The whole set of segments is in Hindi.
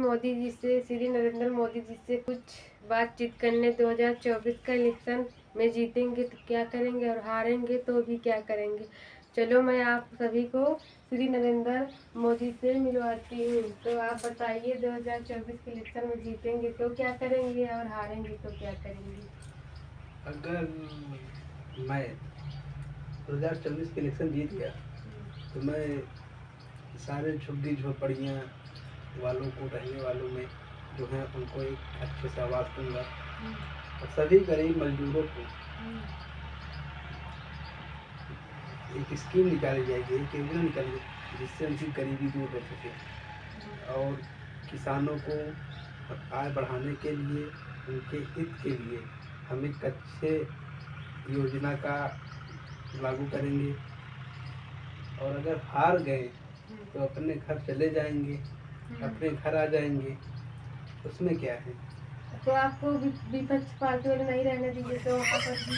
मोदी जी से, श्री नरेंद्र मोदी जी से कुछ बातचीत करने। 2024 का इलेक्शन में जीतेंगे तो क्या करेंगे और हारेंगे तो भी क्या करेंगे। चलो मैं आप सभी को श्री नरेंद्र मोदी से मिलवाती हूँ। तो आप बताइए 2024 के इलेक्शन में जीतेंगे तो क्या करेंगे और हारेंगे तो क्या करेंगे। अगर मैं 2024 के इलेक्शन जीत गया तो मैं सारे झुग्गी झोपड़ियाँ वालों को, रहने वालों में जो है उनको एक अच्छे से आवाज़ दूंगा और सभी गरीब मजदूरों को एक स्कीम निकाली जाएगी, एक योजना निकाली जाएगी जिससे उनकी गरीबी दूर हो सके। और किसानों को आय बढ़ाने के लिए, उनके हित के लिए हम एक अच्छे योजना का लागू करेंगे। और अगर हार गए तो अपने घर चले जाएंगे, अपने घर आ जाएंगे, उसमें क्या है। तो आपको विपक्ष पार्टी वाले नहीं रहने देंगे तो वहाँ पर भी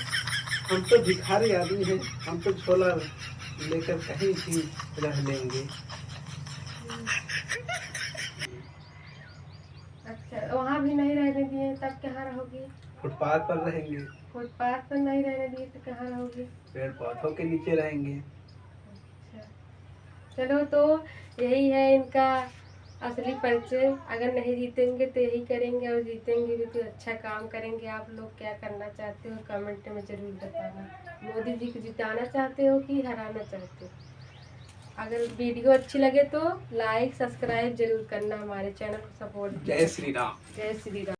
हम तो भिखारी आदमी हैं, हम तो झोला लेकर कहीं भी रह लेंगे। अच्छा, वहाँ भी नहीं रहने दिए तब कहाँ रहोगे। फुटपाथ पर रहेंगे, फुटपाथ पर नहीं रहने दिए तो कहाँ रहोगे। पेड़ पौधों के नीचे रहेंगे। अच्छा, चलो तो यही है इनका असली परिचय। अगर नहीं जीतेंगे तो यही करेंगे और जीतेंगे भी तो अच्छा काम करेंगे। आप लोग क्या करना चाहते हो कमेंट में जरूर बताना। मोदी जी को जिताना चाहते हो कि हराना चाहते हो। अगर वीडियो अच्छी लगे तो लाइक सब्सक्राइब जरूर करना, हमारे चैनल को सपोर्ट। जय श्री राम। जय श्री राम।